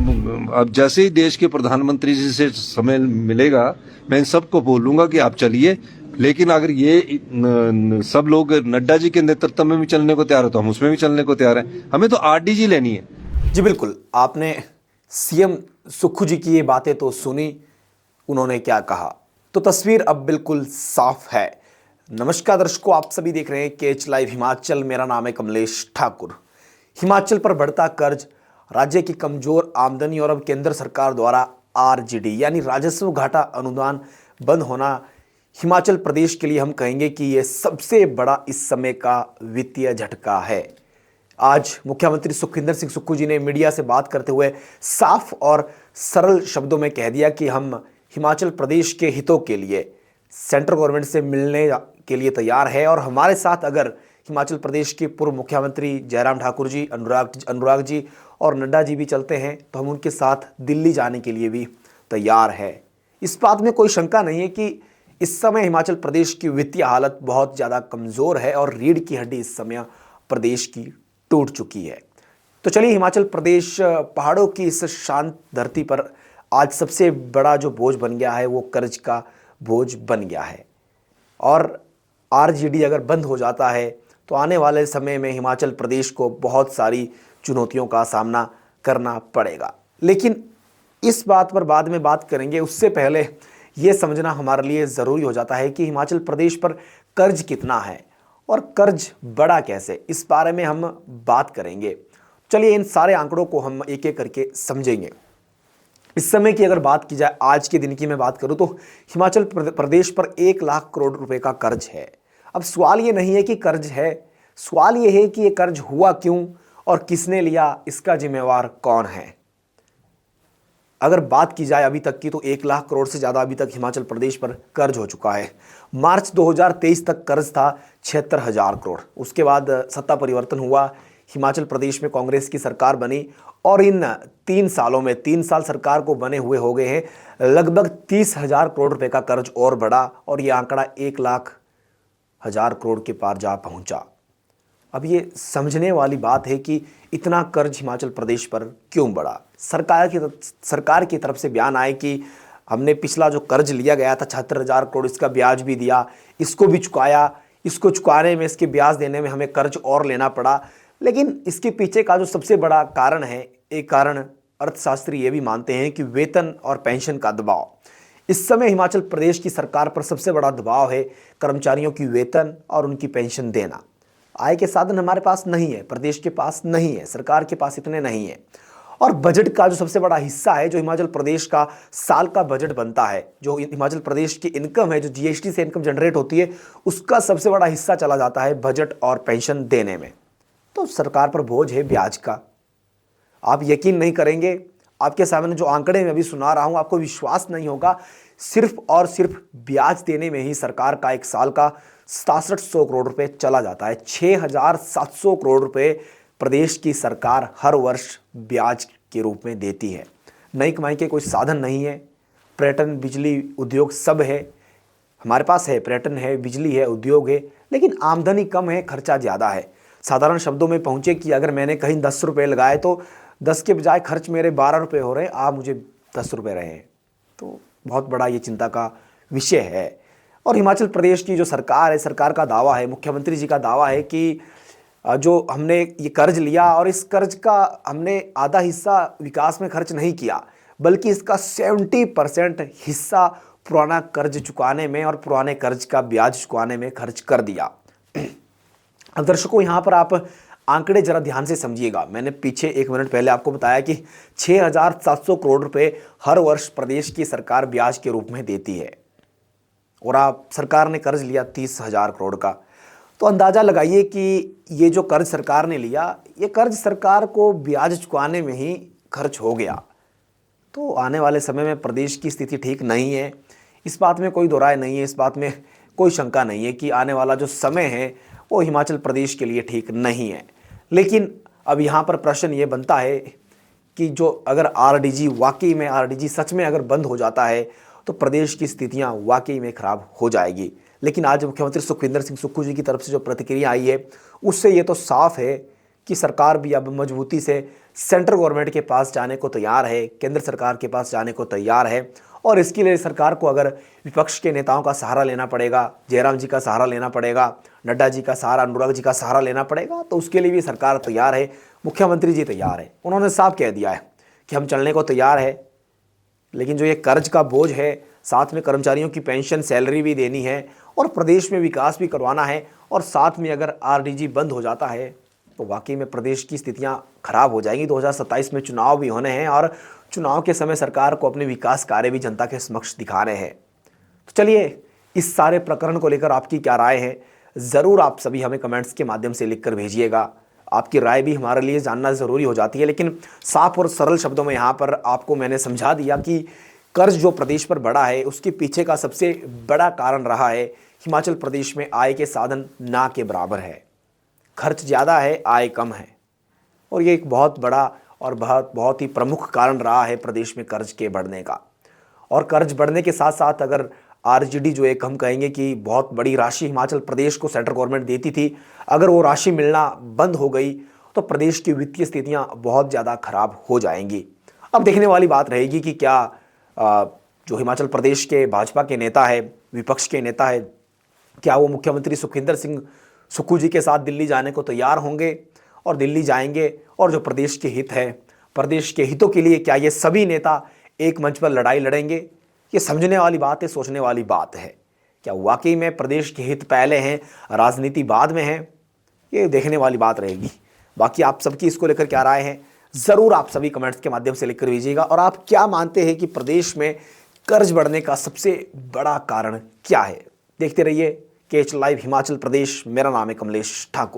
अब जैसे ही देश के प्रधानमंत्री जी से समय मिलेगा, मैं इन सबको बोलूंगा कि आप चलिए, लेकिन अगर ये सब लोग नड्डा जी के नेतृत्व में भी चलने को तैयार हो तो हम उसमें भी चलने को तैयार हैं। हमें तो आरडीजी लेनी है। जी बिल्कुल, आपने सीएम सुक्खू जी की ये बातें तो सुनी, उन्होंने क्या कहा, तो तस्वीर अब बिल्कुल साफ है। नमस्कार दर्शकों, आप सभी देख रहे हैं केएच लाइव हिमाचल। मेरा नाम है कमलेश ठाकुर। हिमाचल पर बढ़ता कर्ज, राज्य की कमजोर आमदनी और अब केंद्र सरकार द्वारा आरजीडी यानी राजस्व घाटा अनुदान बंद होना हिमाचल प्रदेश के लिए हम कहेंगे कि यह सबसे बड़ा इस समय का वित्तीय झटका है। आज मुख्यमंत्री सुखविंदर सिंह सुक्खू जी ने मीडिया से बात करते हुए साफ और सरल शब्दों में कह दिया कि हम हिमाचल प्रदेश के हितों के लिए सेंट्रल गवर्नमेंट से मिलने के लिए तैयार है, और हमारे साथ अगर हिमाचल प्रदेश के पूर्व मुख्यमंत्री जयराम ठाकुर जी, अनुराग जी और नड्डा जी भी चलते हैं तो हम उनके साथ दिल्ली जाने के लिए भी तैयार है। इस बात में कोई शंका नहीं है कि इस समय हिमाचल प्रदेश की वित्तीय हालत बहुत ज़्यादा कमज़ोर है और रीढ़ की हड्डी इस समय प्रदेश की टूट चुकी है। तो चलिए, हिमाचल प्रदेश पहाड़ों की इस शांत धरती पर आज सबसे बड़ा जो बोझ बन गया है वो कर्ज का बोझ बन गया है, और आरजीडी अगर बंद हो जाता है तो आने वाले समय में हिमाचल प्रदेश को बहुत सारी चुनौतियों का सामना करना पड़ेगा। लेकिन इस बात पर बाद में बात करेंगे, उससे पहले ये समझना हमारे लिए ज़रूरी हो जाता है कि हिमाचल प्रदेश पर कर्ज कितना है और कर्ज बड़ा कैसे, इस बारे में हम बात करेंगे। चलिए, इन सारे आंकड़ों को हम एक एक करके समझेंगे। इस समय की अगर बात की जाए, आज के दिन की मैं बात करूं तो हिमाचल प्रदेश पर 1 लाख करोड़ रुपए का कर्ज है। अब सवाल ये नहीं है कि कर्ज है, सवाल ये है कि ये कर्ज हुआ क्यों और किसने लिया, इसका जिम्मेवार कौन है। अगर बात की जाए अभी तक की तो 1 लाख करोड़ से ज़्यादा अभी तक हिमाचल प्रदेश पर कर्ज हो चुका है। मार्च 2023 तक कर्ज था 76,000 करोड़। उसके बाद सत्ता परिवर्तन हुआ, हिमाचल प्रदेश में कांग्रेस की सरकार बनी और इन 3 सालों में 3 साल सरकार को बने हुए हो गए हैं, लगभग 30,000 करोड़ रुपए का कर्ज और बढ़ा और ये आंकड़ा 1,00,000 करोड़ के पार जा पहुंचा। अब ये समझने वाली बात है कि इतना कर्ज हिमाचल प्रदेश पर क्यों बढ़ा। सरकार की तरफ से बयान आए कि हमने पिछला जो कर्ज लिया गया था 76,000 करोड़, इसका ब्याज भी दिया, इसको भी चुकाया, इसको चुकाने में, इसके ब्याज देने में हमें कर्ज और लेना पड़ा। लेकिन इसके पीछे का जो सबसे बड़ा कारण है, एक कारण अर्थशास्त्री ये भी मानते हैं कि वेतन और पेंशन का दबाव। इस समय हिमाचल प्रदेश की सरकार पर सबसे बड़ा दबाव है कर्मचारियों की वेतन और उनकी पेंशन देना। आय के साधन हमारे पास नहीं है, प्रदेश के पास नहीं है, सरकार के पास इतने नहीं है। और बजट का जो सबसे बड़ा हिस्सा है, जो हिमाचल प्रदेश का साल का बजट बनता है, जो हिमाचल प्रदेश की इनकम है, जो जीएसटी से इनकम जनरेट होती है, उसका सबसे बड़ा हिस्सा चला जाता है बजट और पेंशन देने में। तो सरकार पर बोझ है ब्याज का। आप यकीन नहीं करेंगे, आपके सामने जो आंकड़े मैं अभी सुना रहा हूं, आपको विश्वास नहीं होगा, सिर्फ और सिर्फ ब्याज देने में ही सरकार का एक साल का 6700 करोड़ रुपए चला जाता है। 6,700 करोड़ रुपए प्रदेश की सरकार हर वर्ष ब्याज के रूप में देती है। नई कमाई के कोई साधन नहीं है, पर्यटन, बिजली, उद्योग सब है, हमारे पास है, पर्यटन है, बिजली है, उद्योग है, लेकिन आमदनी कम है, खर्चा ज़्यादा है। साधारण शब्दों में पहुंचे कि अगर मैंने कहीं 10 रुपये लगाए तो 10 के बजाय खर्च मेरे 12 रुपये हो रहे हैं, आप मुझे 10 रुपये रहे हैं। तो बहुत बड़ा ये चिंता का विषय है। और हिमाचल प्रदेश की जो सरकार है, सरकार का दावा है, मुख्यमंत्री जी का दावा है कि जो हमने ये कर्ज लिया और इस कर्ज का हमने आधा हिस्सा विकास में खर्च नहीं किया, बल्कि इसका 70% हिस्सा पुराना कर्ज चुकाने में और पुराने कर्ज का ब्याज चुकाने में खर्च कर दिया। अब दर्शकों, यहाँ पर आप आंकड़े जरा ध्यान से समझिएगा। मैंने पीछे 1 मिनट पहले आपको बताया कि 6,700 करोड़ रुपए हर वर्ष प्रदेश की सरकार ब्याज के रूप में देती है, और आप सरकार ने कर्ज लिया 30,000 करोड़ का। तो अंदाज़ा लगाइए कि ये जो कर्ज सरकार ने लिया, ये कर्ज सरकार को ब्याज चुकाने में ही खर्च हो गया। तो आने वाले समय में प्रदेश की स्थिति ठीक नहीं है, इस बात में कोई दो राय नहीं है, इस बात में कोई शंका नहीं है कि आने वाला जो समय है वो हिमाचल प्रदेश के लिए ठीक नहीं है। लेकिन अब यहाँ पर प्रश्न ये बनता है कि जो अगर आरडीजी वाकई में, आरडीजी सच में अगर बंद हो जाता है तो प्रदेश की स्थितियाँ वाकई में खराब हो जाएगी। लेकिन आज मुख्यमंत्री सुखविंदर सिंह सुक्खू जी की तरफ से जो प्रतिक्रिया आई है, उससे ये तो साफ है कि सरकार भी अब मजबूती से सेंट्रल गवर्नमेंट के पास जाने को तैयार है, केंद्र सरकार के पास जाने को तैयार है। और इसके लिए सरकार को अगर विपक्ष के नेताओं का सहारा लेना पड़ेगा, जयराम जी का सहारा लेना पड़ेगा, नड्डा जी का सहारा, अनुराग जी का सहारा लेना पड़ेगा, तो उसके लिए भी सरकार तैयार है, मुख्यमंत्री जी तैयार है। उन्होंने साफ कह दिया है कि हम चलने को तैयार है, लेकिन जो ये कर्ज का बोझ है, साथ में कर्मचारियों की पेंशन सैलरी भी देनी है और प्रदेश में विकास भी करवाना है, और साथ में अगर आरडीजी बंद हो जाता है तो वाकई में प्रदेश की स्थितियां खराब हो जाएंगी। 2027 में चुनाव भी होने हैं और चुनाव के समय सरकार को अपने विकास कार्य भी जनता के समक्ष दिखाने हैं। तो चलिए, इस सारे प्रकरण को लेकर आपकी क्या राय है, ज़रूर आप सभी हमें कमेंट्स के माध्यम से लिखकर भेजिएगा। आपकी राय भी हमारे लिए जानना ज़रूरी हो जाती है। लेकिन साफ और सरल शब्दों में यहाँ पर आपको मैंने समझा दिया कि कर्ज जो प्रदेश पर बढ़ा है, उसके पीछे का सबसे बड़ा कारण रहा है हिमाचल प्रदेश में आय के साधन ना के बराबर है। खर्च ज़्यादा है, आय कम है, और ये एक बहुत बड़ा और बहुत ही प्रमुख कारण रहा है प्रदेश में कर्ज के बढ़ने का। और कर्ज बढ़ने के साथ साथ अगर आरजीडी जो एक हम कहेंगे कि बहुत बड़ी राशि हिमाचल प्रदेश को सेंट्रल गवर्नमेंट देती थी, अगर वो राशि मिलना बंद हो गई तो प्रदेश की वित्तीय स्थितियां बहुत ज़्यादा खराब हो जाएंगी। अब देखने वाली बात रहेगी कि क्या जो हिमाचल प्रदेश के भाजपा के नेता है, विपक्ष के नेता है, क्या वो मुख्यमंत्री सुखविंदर सिंह सुक्खू जी के साथ दिल्ली जाने को तैयार होंगे और दिल्ली जाएंगे, और जो प्रदेश के हित है, प्रदेश के हितों के लिए क्या ये सभी नेता एक मंच पर लड़ाई लड़ेंगे? ये समझने वाली बात है, सोचने वाली बात है। क्या वाकई में प्रदेश के हित पहले हैं, राजनीति बाद में है? ये देखने वाली बात रहेगी। बाकी आप सबकी इसको लेकर क्या राय है, ज़रूर आप सभी कमेंट्स के माध्यम से लिखकर भेजिएगा। और आप क्या मानते हैं कि प्रदेश में कर्ज बढ़ने का सबसे बड़ा कारण क्या है? देखते रहिए केएच लाइव हिमाचल प्रदेश। मेरा नाम है कमलेश ठाकुर।